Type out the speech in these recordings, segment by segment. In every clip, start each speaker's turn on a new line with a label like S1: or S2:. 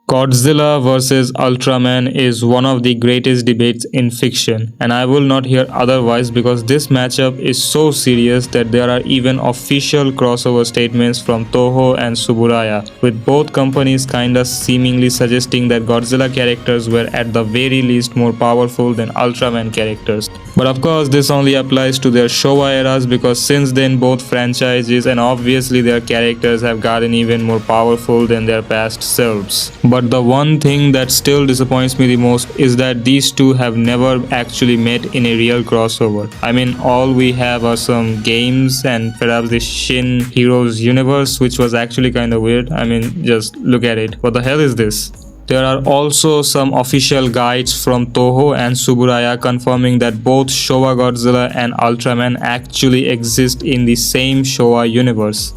S1: Godzilla vs Ultraman is one of the greatest debates in fiction, and I will not hear otherwise because this matchup is so serious that there are even official crossover statements from Toho and Suburaya, with both companies kinda seemingly suggesting that Godzilla characters were at the very least more powerful than Ultraman characters. But of course, this only applies to their Showa eras because since then both franchises and obviously their characters have gotten even more powerful than their past selves. But the one thing that still disappoints me the most is that these two have never actually met in a real crossover. I mean, all we have are some games and perhaps the Shin Heroes universe, which was actually kinda weird. I mean, just look at it. What the hell is this? There are also some official guides from Toho and Suburaya confirming that both Showa Godzilla and Ultraman actually exist in the same Showa universe.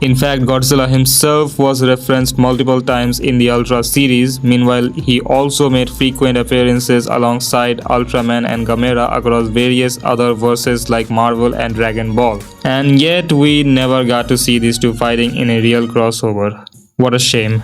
S1: In fact, Godzilla himself was referenced multiple times in the Ultra series. Meanwhile, he also made frequent appearances alongside Ultraman and Gamera across various other verses like Marvel and Dragon Ball. And yet, we never got to see these two fighting in a real crossover. What a shame.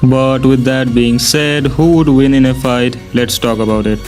S1: But with that being said, who would win in a fight? Let's talk about it.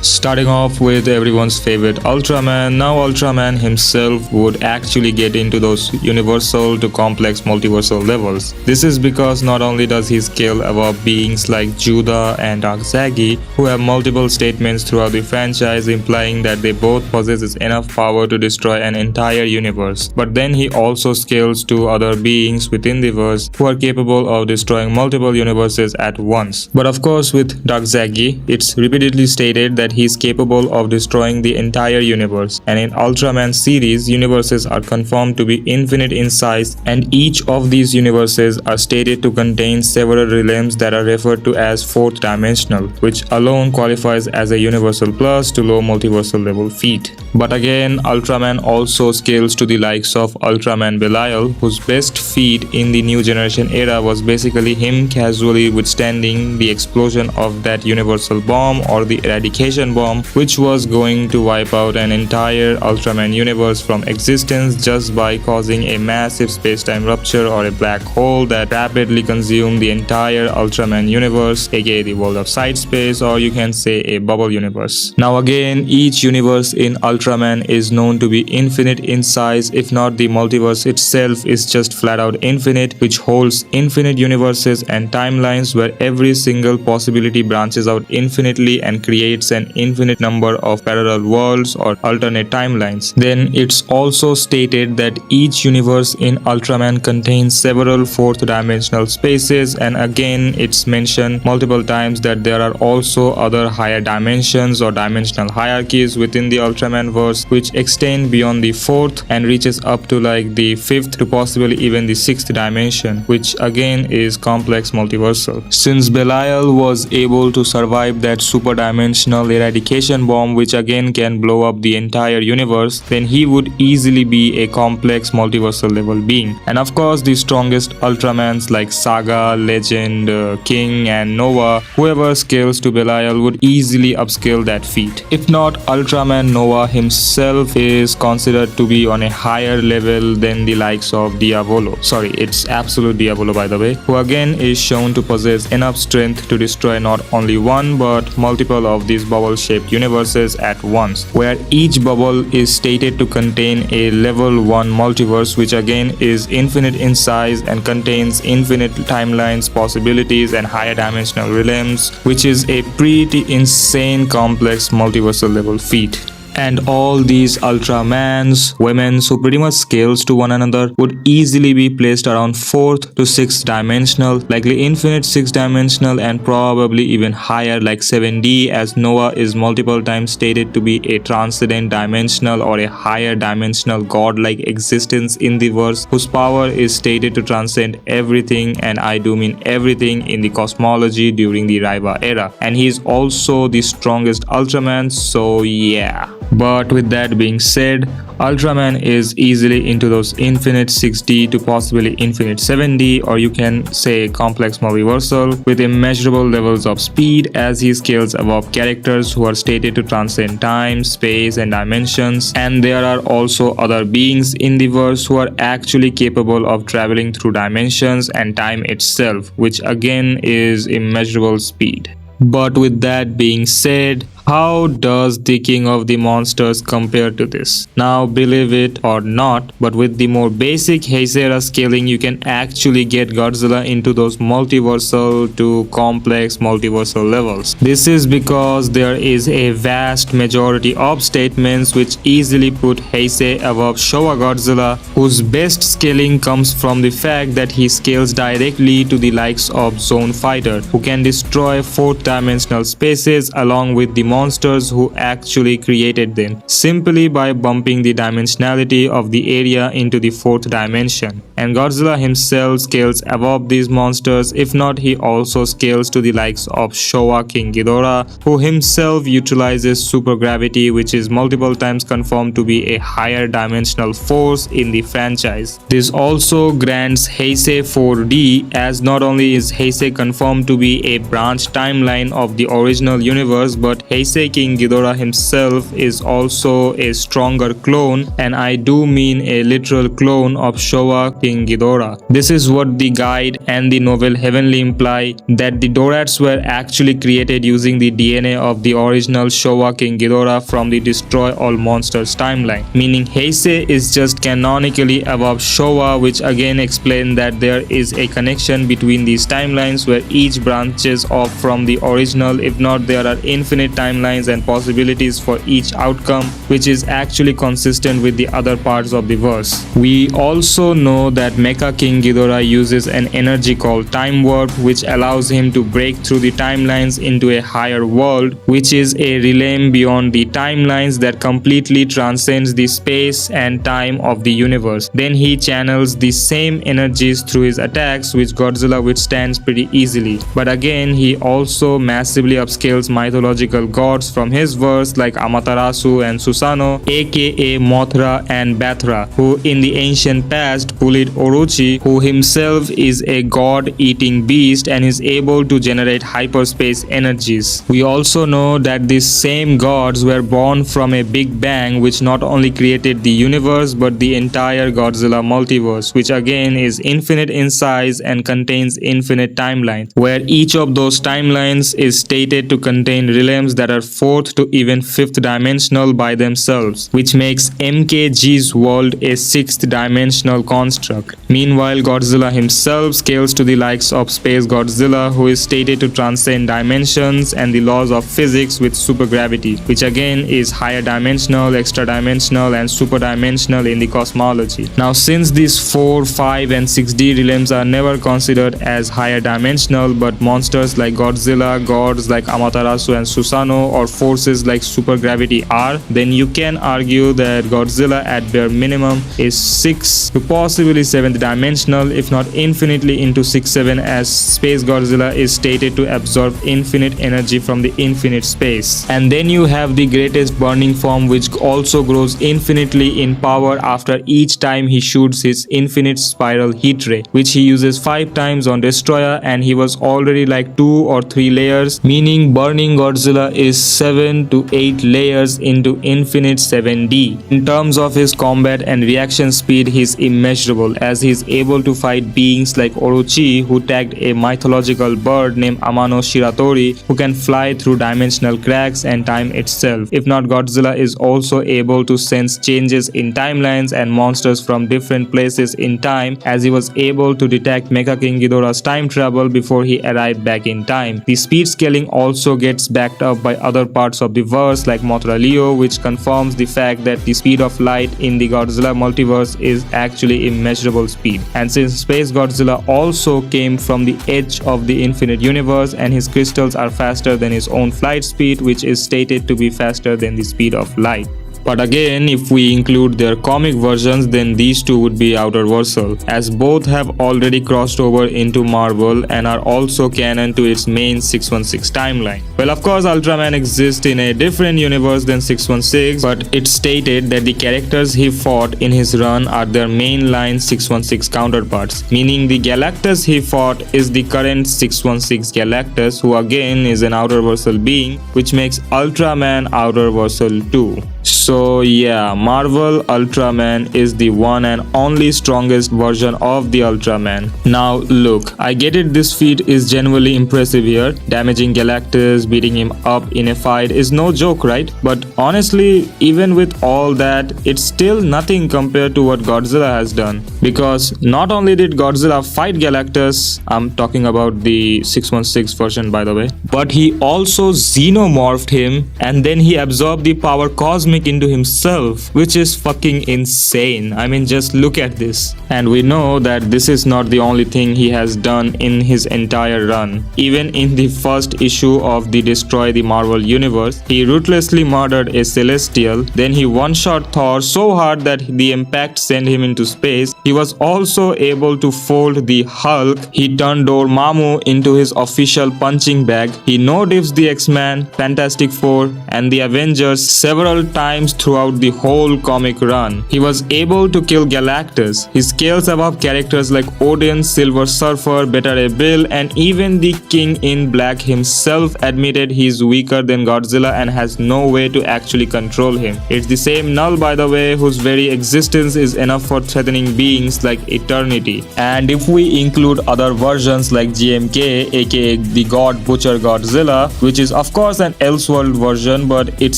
S1: Starting off with everyone's favorite Ultraman. Now Ultraman himself would actually get into those universal to complex multiversal levels. This is because not only does he scale above beings like Judah and Darkzagi, who have multiple statements throughout the franchise implying that they both possess enough power to destroy an entire universe, but then he also scales to other beings within the verse who are capable of destroying multiple universes at once. But of course with Darkzagi, it's repeatedly stated that he is capable of destroying the entire universe, and in Ultraman series, universes are confirmed to be infinite in size, and each of these universes are stated to contain several realms that are referred to as fourth dimensional, which alone qualifies as a universal plus to low multiversal level feat. But again, Ultraman also scales to the likes of Ultraman Belial, whose best feat in the new generation era was basically him casually withstanding the explosion of that universal bomb or the eradication bomb, which was going to wipe out an entire Ultraman universe from existence just by causing a massive space-time rupture or a black hole that rapidly consumed the entire Ultraman universe, aka the world of Sidespace, or you can say a bubble universe. Now again, each universe in Ultraman is known to be infinite in size, if not the multiverse itself is just flat out infinite, which holds infinite universes and timelines where every single possibility branches out infinitely and creates an infinite number of parallel worlds or alternate timelines. Then it's also stated that each universe in Ultraman contains several fourth dimensional spaces, and again it's mentioned multiple times that there are also other higher dimensions or dimensional hierarchies within the Ultraman verse which extend beyond the fourth and reaches up to like the fifth to possibly even the sixth dimension, which again is complex multiversal. Since Belial was able to survive that super dimensional eradication bomb, which again can blow up the entire universe, then he would easily be a complex multiversal level being. And of course the strongest Ultramans like Saga, Legend, King and Nova, whoever scales to Belial would easily upscale that feat. If not, Ultraman Nova himself is considered to be on a higher level than the likes of Diavolo. Sorry, it's Absolute Diavolo by the way, who again is shown to possess enough strength to destroy not only one but multiple of these bubble-shaped universes at once, where each bubble is stated to contain a level 1 multiverse which again is infinite in size and contains infinite timelines, possibilities and higher dimensional realms, which is a pretty insane complex multiversal level feat. And all these Ultramans, women who pretty much scales to one another would easily be placed around 4th to 6th dimensional, likely infinite 6th dimensional and probably even higher like 7D, as Noah is multiple times stated to be a transcendent dimensional or a higher dimensional godlike existence in the verse whose power is stated to transcend everything, and I do mean everything, in the cosmology during the Raiva era. And he is also the strongest Ultraman, so yeah. But with that being said, Ultraman is easily into those infinite 6D to possibly infinite 7D, or you can say complex multiversal, with immeasurable levels of speed as he scales above characters who are stated to transcend time, space, and dimensions. And there are also other beings in the verse who are actually capable of traveling through dimensions and time itself, which again is immeasurable speed. But with that being said, how does the King of the Monsters compare to this? Now, believe it or not, but with the more basic Heisei scaling, you can actually get Godzilla into those multiversal to complex multiversal levels. This is because there is a vast majority of statements which easily put Heisei above Showa Godzilla, whose best scaling comes from the fact that he scales directly to the likes of Zone Fighter, who can destroy fourth-dimensional spaces along with the monsters who actually created them, simply by bumping the dimensionality of the area into the fourth dimension. And Godzilla himself scales above these monsters. If not, he also scales to the likes of Showa King Ghidorah, who himself utilizes supergravity, which is multiple times confirmed to be a higher dimensional force in the franchise. This also grants Heisei 4D, as not only is Heisei confirmed to be a branch timeline of the original universe, but Heisei King Ghidorah himself is also a stronger clone, and I do mean a literal clone of Showa King Ghidorah. This is what the guide and the novel heavily imply, that the Dorats were actually created using the DNA of the original Showa King Ghidorah from the Destroy All Monsters timeline, meaning Heisei is just canonically above Showa, which again explains that there is a connection between these timelines where each branches off from the original. If not, there are infinite timelines and possibilities for each outcome, which is actually consistent with the other parts of the verse. We also know that Mecha King Ghidorah uses an energy called Time Warp, which allows him to break through the timelines into a higher world, which is a realm beyond the timelines that completely transcends the space and time of the universe. Then he channels the same energies through his attacks, which Godzilla withstands pretty easily. But again, he also massively upscales mythological gods from his verse like Amaterasu and Susanoo, aka Mothra and Bathra, who in the ancient past bullied Orochi, who himself is a god-eating beast and is able to generate hyperspace energies. We also know that these same gods were born from a big bang, which not only created the universe but the entire Godzilla multiverse, which again is infinite in size and contains infinite timelines, where each of those timelines is stated to contain realms that are fourth to even fifth dimensional by themselves, which makes MKG's world a sixth dimensional construct. Meanwhile, Godzilla himself scales to the likes of Space Godzilla, who is stated to transcend dimensions and the laws of physics with supergravity, which again is higher dimensional, extra dimensional, and super dimensional in the cosmology. Now, since these 4, 5, and 6D realms are never considered as higher dimensional, but monsters like Godzilla, gods like Amaterasu and Susanoo, or forces like supergravity are, then you can argue that Godzilla at bare minimum is 6 to possibly 7th dimensional, if not infinitely into 6-7, as Space Godzilla is stated to absorb infinite energy from the infinite space. And then you have the greatest burning form, which also grows infinitely in power after each time he shoots his infinite spiral heat ray, which he uses 5 times on Destroyer, and he was already like 2 or 3 layers, meaning burning Godzilla is 7 to 8 layers into infinite 7D. In terms of his combat and reaction speed, he is immeasurable, as he is able to fight beings like Orochi, who tagged a mythological bird named Amano Shiratori, who can fly through dimensional cracks and time itself. If not, Godzilla is also able to sense changes in timelines and monsters from different places in time, as he was able to detect Mecha King Ghidorah's time travel before he arrived back in time. The speed scaling also gets backed up by other parts of the verse like Mothra Leo, which confirms the fact that the speed of light in the Godzilla multiverse is actually immeasurable speed. And since Space Godzilla also came from the edge of the infinite universe, and his crystals are faster than his own flight speed, which is stated to be faster than the speed of light. But again, if we include their comic versions, then these two would be outerversal, as both have already crossed over into Marvel and are also canon to its main 616 timeline. Well, of course, Ultraman exists in a different universe than 616, but it's stated that the characters he fought in his run are their mainline 616 counterparts, meaning the Galactus he fought is the current 616 Galactus, who again is an outerversal being, which makes Ultraman outerversal too. So yeah, Marvel Ultraman is the one and only strongest version of the Ultraman. Now look, I get it, this feat is genuinely impressive here. Damaging Galactus, beating him up in a fight is no joke, right? But honestly, even with all that, it's still nothing compared to what Godzilla has done. Because not only did Godzilla fight Galactus, I'm talking about the 616 version by the way, but he also xenomorphed him and then he absorbed the power cosmic into himself, which is fucking insane. I mean, just look at this. And we know that this is not the only thing he has done in his entire run. Even in the first issue of the Destroy the Marvel Universe, he ruthlessly murdered a Celestial, then he one-shot Thor so hard that the impact sent him into space. He was also able to fold the Hulk. He turned Dormammu into his official punching bag. He no-diffs the X-Men, Fantastic Four, and the Avengers several times throughout the whole comic run. He was able to kill Galactus. He scales above characters like Odin, Silver Surfer, Beta Ray Bill, and even the King in Black himself admitted he's weaker than Godzilla and has no way to actually control him. It's the same Null, by the way, whose very existence is enough for threatening beings like Eternity. And if we include other versions like GMK, aka the God Butcher Godzilla, which is of course an Elseworld version, but it's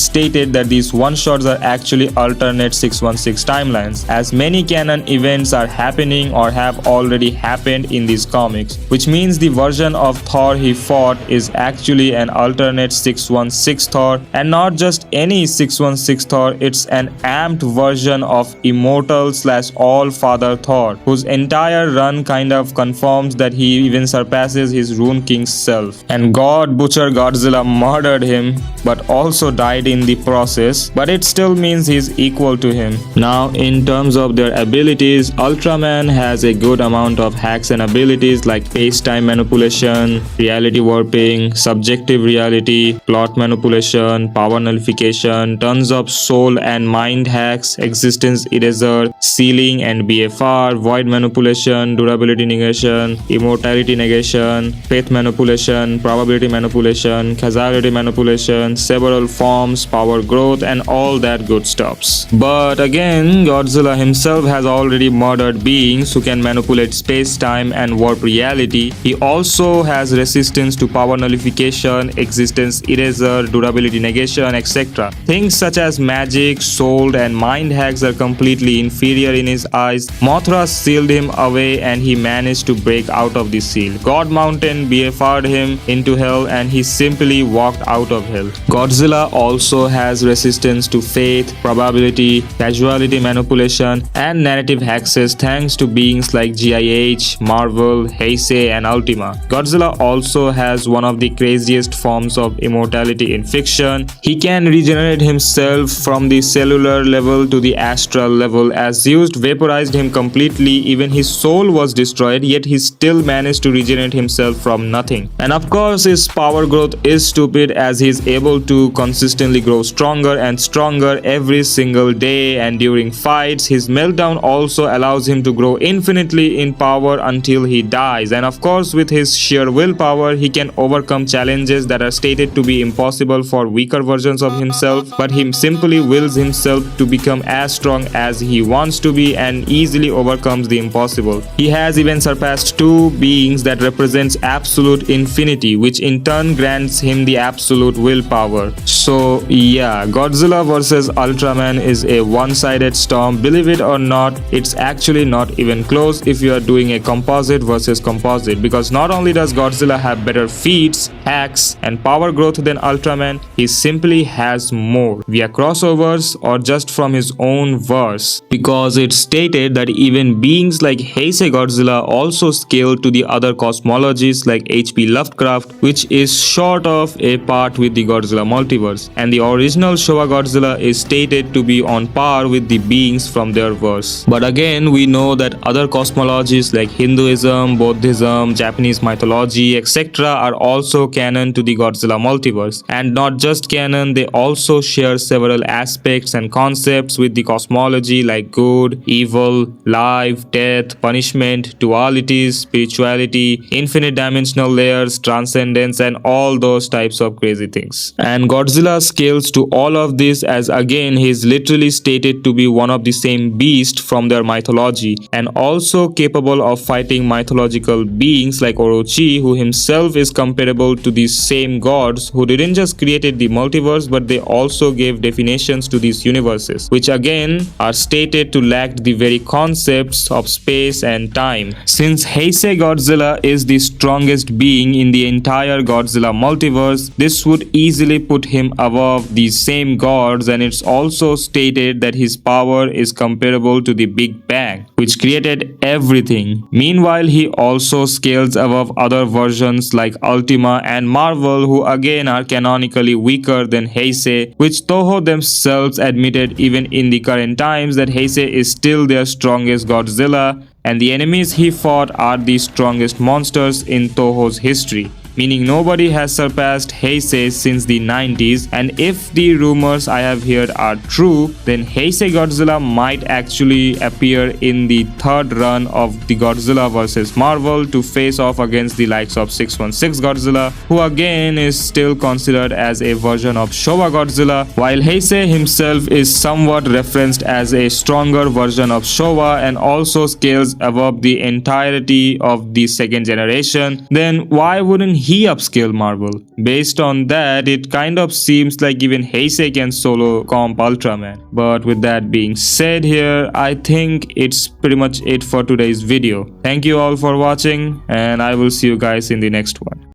S1: stated that these one-shots are actually alternate 616 timelines, as many canon events are happening or have already happened in these comics, which means the version of Thor he fought is actually an alternate 616 Thor, and not just any 616 Thor, it's an amped version of Immortal / All-Father Thor, whose entire run kind of confirms that he even surpasses his Rune King's self. And God Butcher Godzilla murdered him, but also died in the process, but it still means he's equal to him. Now, in terms of their abilities, Ultraman has a good amount of hacks and abilities like space-time manipulation, reality warping, subjective reality, plot manipulation, power nullification, tons of soul and mind hacks, existence eraser, sealing and BFR, void manipulation, durability negation, immortality negation, faith manipulation, probability manipulation, causality manipulation, several forms, power growth, and all that good stuffs. But again, Godzilla himself has already murdered beings who can manipulate space-time and warp reality. He also has resistance to power nullification, existence eraser, durability negation, etc. Things such as magic, soul, and mind hacks are completely inferior in his eyes. Mothra sealed him away and he managed to break out of the seal. God Mountain BFR'd him into hell and he simply walked out of hell. Godzilla also has resistance to faith, probability, causality manipulation, and narrative hexes thanks to beings like GIH, Marvel, Heisei, and Ultima. Godzilla also has one of the craziest forms of immortality in fiction. He can regenerate himself from the cellular level to the astral level, as Zeus vaporized him completely. Even his soul was destroyed, yet he still managed to regenerate himself from nothing. And of course, his power growth is stupid, as he is able to consistently grow stronger and stronger every single day, and during fights, his meltdown also allows him to grow infinitely in power until he dies. And of course, with his sheer willpower, he can overcome challenges that are stated to be impossible for weaker versions of himself, but he simply wills himself to become as strong as he wants to be and easily overcomes the impossible. He has even surpassed two beings that represents absolute infinity, which in turn grants him the absolute willpower. So yeah, Godzilla vs Ultraman is a one-sided storm. Believe it or not, it's actually not even close if you are doing a composite versus composite, because not only does Godzilla have better feats, hacks, and power growth than Ultraman, he simply has more via crossovers or just from his own verse, because it's stated that even beings like Heisei Godzilla also scale to the other cosmologies like H.P. Lovecraft, which is sort of a part with the Godzilla multiverse, and the original Showa Godzilla is stated to be on par with the beings from their verse. But again, we know that other cosmologies like Hinduism, Buddhism, Japanese mythology, etc. are also canon to the Godzilla multiverse, and not just canon, they also share several aspects and concepts with the cosmology like good, evil, life, death, punishment, dualities, spirituality, infinite dimensional layers, transcendence, and all those types of crazy things. And Godzilla scales to all of this, as again he is literally stated to be one of the same beast from their mythology, and also capable of fighting mythological beings like Orochi, who himself is comparable to these same gods who didn't just created the multiverse, but they also gave definitions to these universes, which again are stated to lack the very concepts of space and time. Since Heisei Godzilla is the strongest being in the entire Godzilla multiverse, this would easily put him above these same gods, and it's also stated that his power is comparable to the Big Bang, which created everything. Meanwhile, he also scales above other versions like Ultima and Marvel, who again are canonically weaker than Heisei, which Toho themselves admitted even in the current times that Heisei is still their strongest Godzilla, and the enemies he fought are the strongest monsters in Toho's history, meaning nobody has surpassed Heisei since the 90s. And if the rumors I have heard are true, then Heisei Godzilla might actually appear in the third run of the Godzilla vs Marvel to face off against the likes of 616 Godzilla, who again is still considered as a version of Showa Godzilla, while Heisei himself is somewhat referenced as a stronger version of Showa and also scales above the entirety of the second generation. Then why wouldn't he upscale Marvel? Based on that, it kind of seems like even Heisei can solo comp Ultraman. But with that being said here, I think it's pretty much it for today's video. Thank you all for watching, and I will see you guys in the next one.